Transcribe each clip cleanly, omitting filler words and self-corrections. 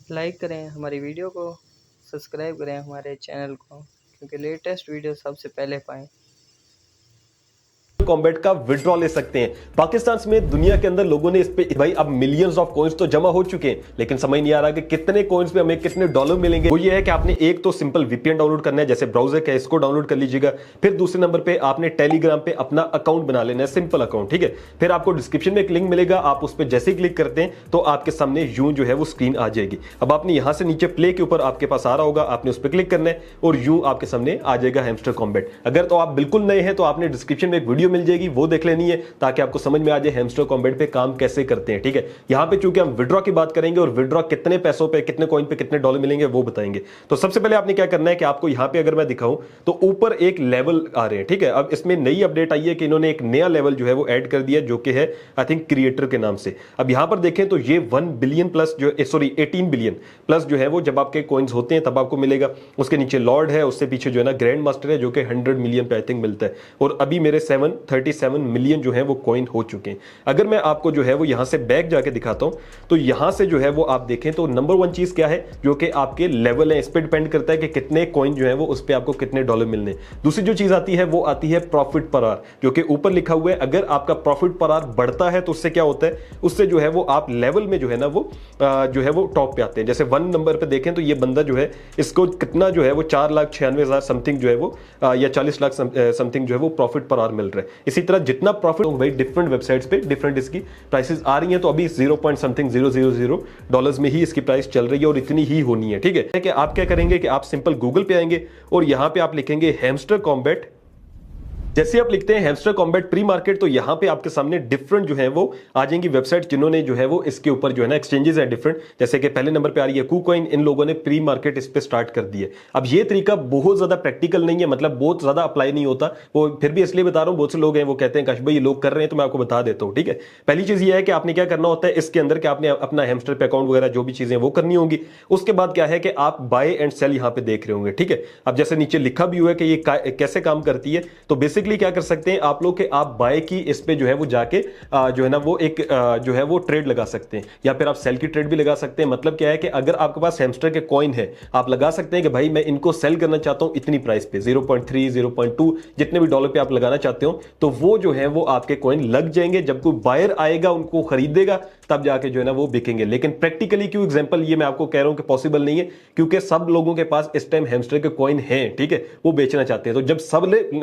Like करें हमारी video को, सब्सक्राइब करें हमारे चैनल को, क्योंकि लेटेस्ट वीडियो सबसे पहले पाएँ। कॉम्बैट का विड्रॉ ले सकते हैं। पाकिस्तान में दुनिया के अंदर लोगों ने इस पे भाई अब मिलियंस ऑफ कॉइंस तो जमा हो चुके हैं, लेकिन समझ नहीं आ रहा कि कितने कॉइंस पे हमें कितने डॉलर मिलेंगे। वो ये है कि आपने एक तो सिंपल वीपीएन डाउनलोड करना है, जैसे ब्राउजर का इसको डाउनलोड कर लीजिएगा। फिर दूसरे नंबर पे आपने टेलीग्राम पे अपना अकाउंट बना लेना है, सिंपल अकाउंट, ठीक है। फिर आपको डिस्क्रिप्शन में एक लिंक मिलेगा, आप उस पर जैसे ही क्लिक करते हैं तो आपके सामने यूं जो है वो स्क्रीन आ जाएगी। अब आपने यहां से नीचे प्ले के ऊपर आपके पास आ रहा होगा, आपने उस पर क्लिक करना है और यूं आपके सामने आ जाएगा हैमस्टर कॉम्बैट। अगर तो आप बिल्कुल नए हैं तो आपने डिस्क्रिप्शन में एक वीडियो मिल जाएगी, वो देख लेनी है ताकि आपको समझ में आ जाए हैमस्टर कॉम्बैट पे काम कैसे करते हैं, ठीक है। यहां पे चूंकि हम विड्रॉ की बात करेंगे और विड्रॉ कितने पैसों पे, कितने कॉइन पे कितने डॉलर मिलेंगे वो बताएंगे। तो सबसे पहले आपने क्या करना है कि आपको यहां पे अगर मैं दिखाऊं तो ऊपर एक लेवल आ रहे हैं, ठीक है। अब इसमें नई अपडेट आई है कि इन्होंने एक नया लेवल जो है वो ऐड कर दिया, जो कि है आई थिंक क्रिएटर के नाम से। अब यहां पर देखें तो ये 1 बिलियन प्लस जो 18 बिलियन प्लस जो है वो जब आपके कॉइन्स होते हैं तब आपको मिलेगा। उसके नीचे लॉर्ड है, उससे पीछे जो है ना ग्रैंड मास्टर है जो कि 100 मिलियन पे आई थिंक मिलता है। और अभी मेरे 737 मिलियन जो है वो कॉइन हो चुके हैं। अगर मैं आपको जो है वो यहां से बैक जाके दिखाता हूं तो यहां से जो है वो आप देखें तो नंबर 1 चीज क्या है, जो कि आपके लेवल है, इस पे डिपेंड करता है कि कितने कॉइन जो है वो उस पे आपको कितने डॉलर मिलने। दूसरी जो चीज आती है वो आती है प्रॉफिट पर आवर, जो कि ऊपर लिखा हुआ है। अगर आपका प्रॉफिट पर आवर बढ़ता है तो उससे क्या होता है, उससे जो है वो आप लेवल में जो है ना वो जो है वो टॉप पे आते हैं। जैसे 1 नंबर पे देखें तो ये बंदा जो है इसको कितना जो है वो 4,96,000 समथिंग जो है वो या 40 लाख समथिंग जो है वो प्रॉफिट पर आवर मिल रहा है। इसी तरह जितना प्रॉफिट भाई डिफरेंट वेबसाइट्स पे डिफरेंट इसकी प्राइसेस आ रही हैं, तो अभी 0 पॉइंट समथिंग 000 डॉलर्स में ही इसकी प्राइस चल रही है और इतनी ही होनी है, ठीक है। कि आप क्या करेंगे कि आप सिंपल गूगल पे आएंगे और यहां पे आप लिखेंगे हैमस्टर कॉम्बैट। जैसे आप लिखते हैं हैमस्टर कॉम्बैट प्री मार्केट तो यहां पे आपके सामने डिफरेंट जो है वो आ जाएंगी वेबसाइट जिन्होंने जो है वो इसके ऊपर जो है ना एक्सचेंजेस है डिफरेंट। जैसे कि पहले नंबर पे आ रही है KuCoin, इन लोगों ने प्री मार्केट इस पे स्टार्ट कर दी है। अब ये तरीका बहुत ज्यादा प्रैक्टिकल नहीं है, मतलब बहुत ज्यादा अप्लाई नहीं होता, वो फिर भी इसलिए बता रहा हूं, बहुत से लोग हैं वो कहते हैं काश भाई ये लोग कर रहे हैं तो मैं आपको बता देता हूं, ठीक है। पहली चीज ये है कि आपने क्या करना होता है इसके अंदर कि आपने अपना हैमस्टर पे अकाउंट वगैरह जो भी चीजें वो करनी होंगी। उसके बाद क्या है कि आप बाय एंड सेल यहां पे देख रहे होंगे, ठीक है। अब जैसे नीचे लिखा भी हुआ है कि ये कैसे काम करती है, तो बेसिकली क्या कर सकते हैं आप लोग के, आप बाय की इस पे जो है वो जाके जो है ना वो एक जो है वो ट्रेड लगा सकते हैं, या फिर आप सेल की ट्रेड भी लगा सकते हैं। मतलब क्या है कि अगर आपके पास हैमस्टर के कॉइन है, आप लगा सकते हैं कि भाई मैं इनको सेल करना चाहता हूं इतनी प्राइस पे, 0.3 0.2 जितने भी डॉलर पे आप लगाना चाहते हो, तो वो जो है वो आपके कॉइन लग जाएंगे। जब कोई बायर आएगा उनको खरीदेगा तब जाके जो है ना वो बिकेंगे। लेकिन प्रैक्टिकली क्यों एग्जांपल ये मैं आपको कह रहा हूं कि पॉसिबल नहीं है, क्योंकि सब लोगों के पास इस टाइम हैमस्टर के कॉइन हैं, ठीक है, वो बेचना चाहते हैं। तो जब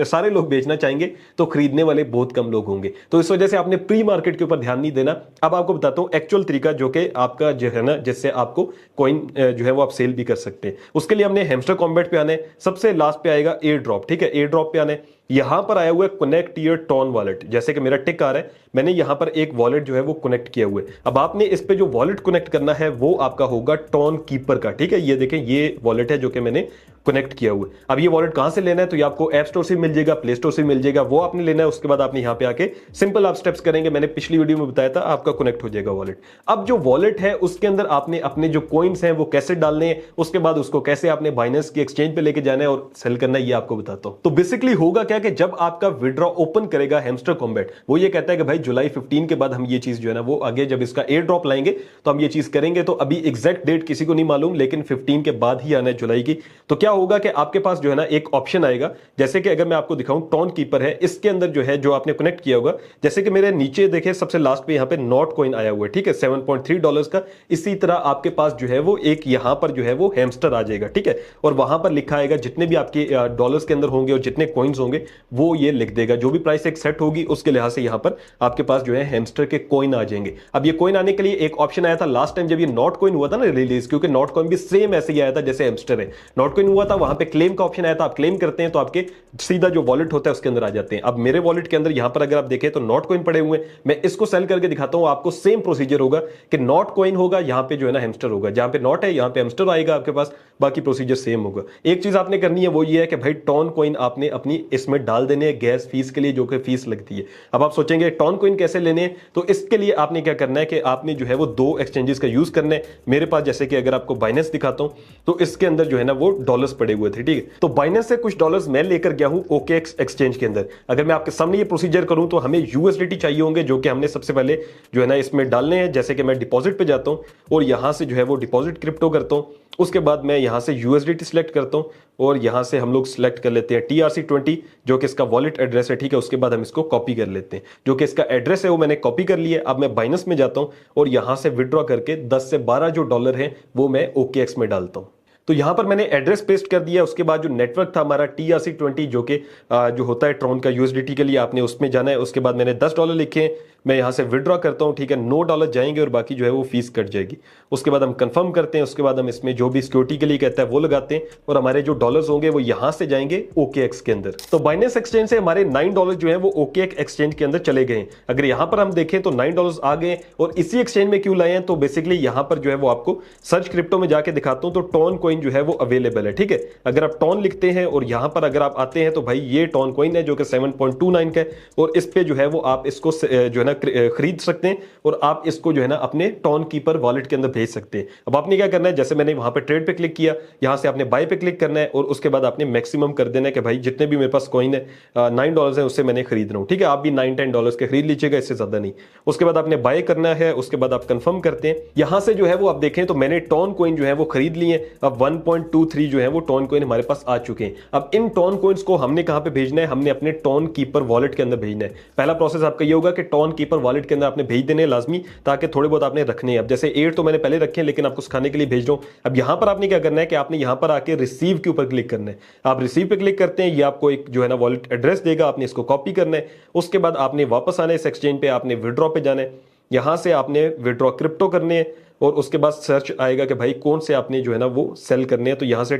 सारे लोग बेचना चाहेंगे तो खरीदने वाले बहुत कम लोग होंगे, तो इस वजह से आपने प्री मार्केट के ऊपर ध्यान नहीं देना। अब आपको बताता हूं एक्चुअल तरीका जो कि आपका जो है ना जिससे आपको कॉइन जो है वो आप सेल भी कर सकते हैं। उसके लिए हमने हैमस्टर कॉम्बैट पे आने, सबसे लास्ट पे आएगा एयर ड्रॉप, ठीक है। एयर ड्रॉप पे आने, यहां पर आया हुआ है कनेक्ट योर टॉन वॉलेट, जैसे कि मेरा टिक आ रहा है, मैंने यहां पर एक वॉलेट जो है वो कनेक्ट किया हुआ है। अब आपने इस पे जो वॉलेट कनेक्ट करना है वो आपका होगा टॉन कीपर का, ठीक है। ये देखें ये वॉलेट है जो कि मैंने कनेक्ट किया हुआ है। अब ये वॉलेट कहां से लेना है, तो ये आपको ऐप स्टोर से मिल जाएगा, प्ले स्टोर से मिल जाएगा, वो आपने लेना है। उसके बाद आपने यहां पे आके सिंपल आप स्टेप्स करेंगे, मैंने पिछली वीडियो में बताया था, आपका कनेक्ट हो जाएगा वॉलेट। अब जो वॉलेट है उसके अंदर आपने अपने जो कॉइन्स हैं वो कैसे डालने हैं, उसके बाद उसको कैसे आपने बाइनेंस की एक्सचेंज पे लेके जाना है और सेल करना है, ये आपको बताता हूं। तो बेसिकली होगा क्या कि जब आपका विड्रॉ ओपन करेगा हैमस्टर कॉम्बैट, वो ये कहता है कि भाई जुलाई 15 के बाद हम ये चीज जो है ना वो आगे जब इसका एयर ड्रॉप लाएंगे तो हम ये चीज करेंगे। तो अभी एग्जैक्ट डेट किसी को नहीं मालूम, लेकिन 15 के बाद ही आना है जुलाई की। तो क्या होगा कि आपके पास जो है ना एक ऑप्शन आएगा, जैसे कि अगर मैं आपको दिखाऊं टॉन कीपर है, इसके अंदर जो है जो आपने कनेक्ट किया होगा, जैसे कि मेरे नीचे देखे सबसे लास्ट पे यहां पे नॉट कॉइन आया हुआ है, ठीक है, 7.3 डॉलर्स का। इसी तरह आपके पास जो है वो एक यहां पर जो है वो हैमस्टर आ जाएगा, ठीक है, और वहां पर लिखा आएगा जितने भी आपके डॉलर्स के अंदर होंगे और जितने कॉइन्स होंगे वो ये लिख देगा। जो भी प्राइस एक सेट होगी उसके लिहाज से यहां पर आपके पास जो है हैमस्टर के कॉइन आ जाएंगे। अब ये कॉइन आने के लिए एक ऑप्शन आया था लास्ट टाइम जब ये नॉट कॉइन हुआ था ना रिलीज, क्योंकि नॉट कॉइन भी सेम ऐसे ही आया था जैसे हैमस्टर है। नॉट कॉइन हुआ था, वहां पे क्लेम का ऑप्शन आया था, आप क्लेम करते हैं तो आपके सीधा जो वॉलेट होता है उसके अंदर आ जाते हैं। अब मेरे वॉलेट के अंदर यहां पर अगर आप देखें तो नॉट कॉइन पड़े हुए हैं, मैं इसको सेल करके दिखाता हूं आपको। सेम प्रोसीजर होगा कि नॉट कॉइन होगा, यहां पे जो है ना हैमस्टर होगा, जहां पे नॉट है यहां पे हैमस्टर आएगा आपके पास, बाकी प्रोसीजर सेम होगा। एक चीज आपने करनी है वो ये है कि भाई टॉन कॉइन आपने अपनी इसमें हमें डाल देने हैं गैस फीस के लिए, जो कि फीस लगती है। अब आप सोचेंगे टॉन कॉइन कैसे लेने हैं, तो इसके लिए आपने क्या करना है कि आपने जो है वो 2 एक्सचेंजेस का यूज करना है। मेरे पास जैसे कि अगर आपको बाइनेंस दिखाता हूं तो इसके अंदर जो है ना वो डॉलर्स पड़े हुए थे, ठीक है। तो बाइनेंस से कुछ डॉलर्स मैं लेकर गया हूं OKX एक्सचेंज के अंदर। अगर मैं आपके सामने ये प्रोसीजर करूं तो हमें USDT चाहिए होंगे, जो कि हमने सबसे पहले जो है ना इसमें डालने हैं। जैसे कि मैं डिपॉजिट पे जाता हूं और यहां से जो है वो डिपॉजिट क्रिप्टो करता हूं, उसके बाद मैं यहां से USDT सिलेक्ट करता हूं और यहां से हम लोग सिलेक्ट कर लेते हैं TRC20, जो कि इसका वॉलेट एड्रेस है, ठीक है। उसके बाद हम इसको कॉपी कर लेते हैं, जो कि इसका एड्रेस है वो मैंने कॉपी कर लिया। अब मैं बाइनेंस में जाता हूं और यहां से विड्रॉ करके 10 से 12 जो डॉलर है वो मैं OKX में डालता हूं। तो यहां पर मैंने एड्रेस पेस्ट कर दिया। उसके बाद जो नेटवर्क था हमारा TRC20, जो कि जो होता है ट्रॉन का USDT के लिए, आपने उसमें जाना है। उसके बाद मैंने $10 लिखे, मैं यहां से विड्रॉ करता हूं, ठीक है। $9 जाएंगे और बाकी जो है वो फीस कट जाएगी। उसके बाद हम कंफर्म करते हैं, उसके बाद हम इसमें जो भी सिक्योरिटी के लिए कहता है वो लगाते हैं और हमारे जो डॉलर्स होंगे वो यहां से जाएंगे OKX के अंदर। तो बाइनेंस एक्सचेंज से हमारे $9 जो है वो OKX एक्सचेंज के अंदर चले गए। अगर यहां पर हम देखें तो $9 आ गए। और इसी एक्सचेंज में क्यों लाए हैं, तो बेसिकली यहां पर जो है वो आपको सर्च क्रिप्टो में जाके दिखाता हूं, तो टॉन कॉइन जो है वो अवेलेबल है, ठीक है। अगर आप टॉन लिखते हैं और यहां पर अगर आप आते हैं तो भाई ये टॉन कॉइन है जो कि 7.29 का है और इस पे जो है वो आप इसको जो है ना खरीद सकते हैं और आप इसको जो है ना अपने टॉन कीपर वॉलेट के अंदर भेज सकते हैं। अब आपने क्या करना है, जैसे मैंने वहां पे ट्रेड पे क्लिक किया, यहां से आपने बाय पे क्लिक करना है और उसके बाद आपने मैक्सिमम कर देना है कि भाई जितने भी मेरे पास कॉइन है $9 है उससे मैंने खरीद रहा हूं, ठीक है। आप भी $9-10 के खरीद लीजिएगा, इससे ज्यादा नहीं। उसके बाद आपने बाय करना है, उसके बाद आप कंफर्म करते हैं। यहां से जो है वो आप देखें तो मैंने टॉन कॉइन जो है वो खरीद लिए। अब 1.23 जो है वो टॉन कॉइन हमारे पास आ चुके हैं। अब इन टॉन कॉइन्स को हमने कहां पे भेजना है, हमने अपने टॉन कीपर वॉलेट के अंदर भेजना है। पहला प्रोसेस आपका ये होगा कि टॉन कीपर वॉलेट के अंदर आपने भेज देने लाजमी, ताकि थोड़े बहुत आपने रखने हैं। अब जैसे 8 तो मैंने पहले रखे हैं, लेकिन आपको सिखाने के लिए भेज रहा हूं। अब यहां पर आपने क्या करना है कि आपने यहां पर आके रिसीव के ऊपर क्लिक करना है। आप रिसीव पे क्लिक करते हैं, ये आपको एक जो है ना वॉलेट एड्रेस देगा, आपने इसको कॉपी करना है। उसके बाद आपने वापस आना है इस एक्सचेंज पे, आपने विड्रॉ पे जाना है, यहां से आपने विड्रॉ क्रिप्टो करने हैं और उसके बाद सर्च आएगा कि भाई कौन से आपने जो है ना वो सेल करने हैं। तो यहां से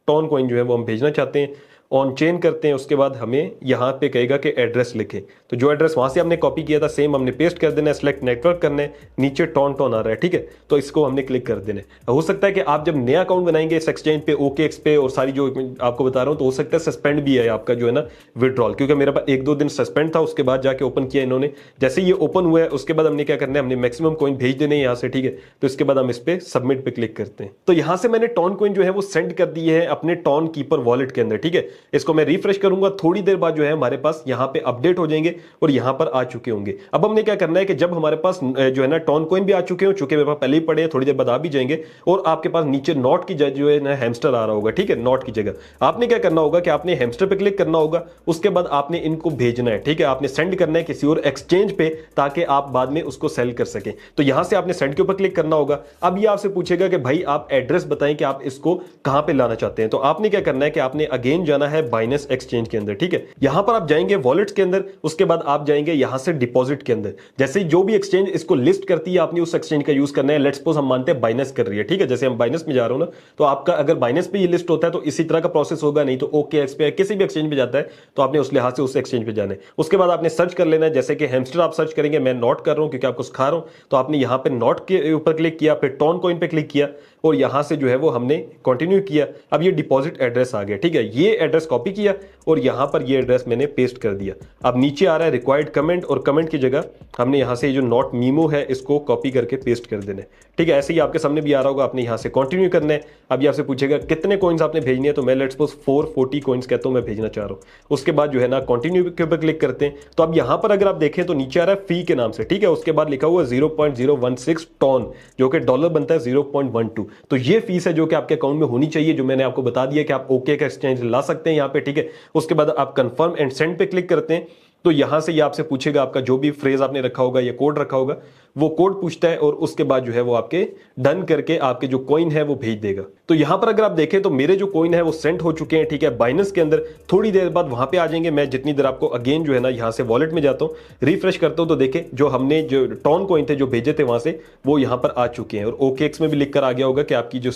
टॉन कॉइन जो है वो हम भेजना चाहते हैं, ऑन चेन करते हैं। उसके बाद हमें यहां पे कहेगा कि एड्रेस लिखे, तो जो एड्रेस वहां से हमने कॉपी किया था सेम हमने पेस्ट कर देना है। सिलेक्ट नेटवर्क करना है, नीचे टॉन आ रहा है, ठीक है। तो इसको हमने क्लिक कर देना है। हो सकता है कि आप जब नया अकाउंट बनाएंगे इस एक्सचेंज पे, OKX पे और सारी जो आपको बता रहा हूं, तो हो सकता है सस्पेंड भी है आपका जो है ना विड्रॉल, क्योंकि मेरे पास 1-2 दिन सस्पेंड था। उसके बाद जाके ओपन किया इन्होंने। जैसे ये ओपन हुआ है उसके बाद हमने क्या करना है, हमने मैक्सिमम कॉइन भेज देने यहाँ से, ठीक है। तो इसके बाद हम इस पे सबमिट पे क्लिक करते हैं। तो यहां से मैंने टॉन कॉइन जो है वो सेंड कर दी है अपने टॉन कीपर वॉलेट के अंदर, ठीक है। इसको मैं रिफ्रेश करूंगा, थोड़ी देर बाद जो है हमारे पास यहां पे अपडेट हो जाएंगे और यहां पर आ चुके होंगे। अब हमने क्या करना है कि जब हमारे पास जो है ना टॉन कॉइन भी आ चुके हो, चूंकि मेरे पास पहले ही पड़े हैं, थोड़ी देर बाद आ भी जाएंगे और आपके पास नीचे नॉट की जो है ना हैमस्टर आ रहा होगा, ठीक है। नॉट की जगह आपने क्या करना होगा कि आपने हैमस्टर पे क्लिक करना होगा। उसके बाद आपने इनको भेजना है, ठीक है। आपने सेंड करना है किसी और एक्सचेंज पे, ताकि आप बाद में उसको सेल कर सके। तो यहां से आपने सेंड के ऊपर क्लिक करना होगा। अब ये आपसे पूछेगा कि भाई आप एड्रेस बताएं कि आप इसको कहां पे लाना चाहते हैं। तो आपने क्या करना है कि आपने अगेन जाना है बाइनेंस एक्सचेंज के अंदर, ठीक है। यहां पर आप जाएंगे वॉलेट्स के अंदर, उसके बाद आप जाएंगे यहां से डिपॉजिट के अंदर। जैसे जो भी एक्सचेंज इसको लिस्ट करती है आपने उस एक्सचेंज का यूज करना है। लेट्स सपोज हम मानते हैं बाइनेंस कर रही है, ठीक है। जैसे हम बाइनेंस में जा रहे हो ना, तो आपका अगर बाइनेंस पे ये लिस्ट होता है तो इसी तरह का प्रोसेस होगा, नहीं तो OKX पे किसी भी एक्सचेंज पे जाता है तो आपने उस लिहाज से उस एक्सचेंज पे जाना है। उसके बाद आपने सर्च कर लेना है, जैसे कि हैमस्टर आप सर्च करेंगे, मैं नोट कर रहा हूं क्योंकि आपको सिखा रहा हूं। तो आपने यहां पे नोट के ऊपर क्लिक किया, फिर टॉन कॉइन पे क्लिक किया और यहां से जो है वो हमने कंटिन्यू किया। अब ये डिपॉजिट एड्रेस आ गया, ठीक है। ये एड्रेस कॉपी किया और यहां पर ये एड्रेस मैंने पेस्ट कर दिया। अब नीचे आ रहा है रिक्वायर्ड कमेंट और कमेंट की जगह हमने यहां से जो नॉट मीमो है इसको कॉपी करके पेस्ट कर देना है, ठीक है। ऐसे ही आपके सामने भी आ रहा होगा, आपने यहां से कंटिन्यू करना है। अब ये आपसे पूछेगा कितने कॉइन्स आपने भेजने हैं, तो मैं लेट्स सपोज 440 कॉइन्स कहता हूं मैं भेजना चाह रहा हूं। उसके बाद जो है ना कंटिन्यू के ऊपर क्लिक करते हैं। तो अब यहां पर अगर आप देखें तो नीचे आ रहा है फी के नाम से, ठीक है। उसके बाद लिखा हुआ 0.016 टॉन, जो कि डॉलर बनता है 0.12। तो ये फीस है जो कि आपके अकाउंट में होनी चाहिए, जो मैंने आपको बता दिया कि आप OKX एक्सचेंज ला सकते हैं यहां पे, ठीक है। उसके बाद आप कंफर्म एंड सेंड पे क्लिक करते हैं। तो यहां से ये आपसे पूछेगा आपका जो भी फ्रेज आपने रखा होगा या कोड रखा होगा, वो कोड पूछता है और उसके बाद जो है वो आपके डन करके आपके जो कॉइन है वो भेज देगा। तो यहां पर अगर आप देखें तो मेरे जो कॉइन है वो सेंड हो चुके हैं, ठीक है, बाइनेंस के अंदर। थोड़ी देर बाद वहां पे आ जाएंगे। मैं जितनी देर आपको अगेन जो है ना यहां से वॉलेट में जाता हूं, रिफ्रेश करता हूं, तो देखें जो हमने जो टॉन कॉइन थे जो भेजे थे वहां से, वो यहां पर आ चुके हैं और OKX में भी लिखकर आ गया होगा कि आपकी जो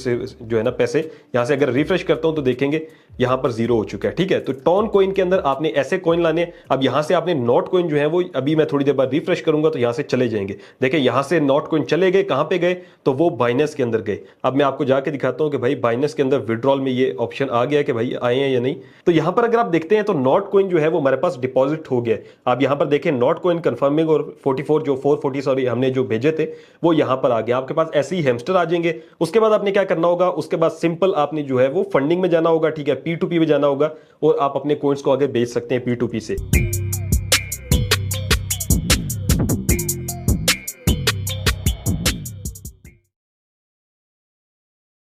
है ना पैसे, यहां से अगर रिफ्रेश करता हूं तो देखेंगे यहां पर 0 हो चुका है, ठीक है। तो टॉन कॉइन के अंदर आपने ऐसे कॉइन लाने। अब यहां से आपने नॉट कॉइन जो है वो, अभी मैं थोड़ी देर बाद रिफ्रेश करूंगा तो यहां से चले जाएंगे। देखिए यहां से नॉट कॉइन चले गए, कहां पे गए, तो वो बाइनेंस के अंदर गए। अब मैं आपको जाके दिखाता हूं कि भाई बाइनेंस के अंदर विड्रॉल में ये ऑप्शन आ गया कि भाई आए हैं या नहीं। तो यहां पर अगर आप देखते हैं तो नॉट कॉइन जो है वो हमारे पास डिपॉजिट हो गया। आप यहां पर देखें नॉट कॉइन कंफर्मिंग और 44 जो 440 सॉरी हमने जो भेजे थे वो यहां पर आ गया। आपके पास ऐसे ही हैमस्टर आ जाएंगे। उसके बाद आपने क्या करना होगा, उसके बाद सिंपल आपने जो है वो फंडिंग में जाना होगा, ठीक है, P2P में जाना होगा और आप अपने कॉइन्स को आगे बेच सकते हैं P2P से।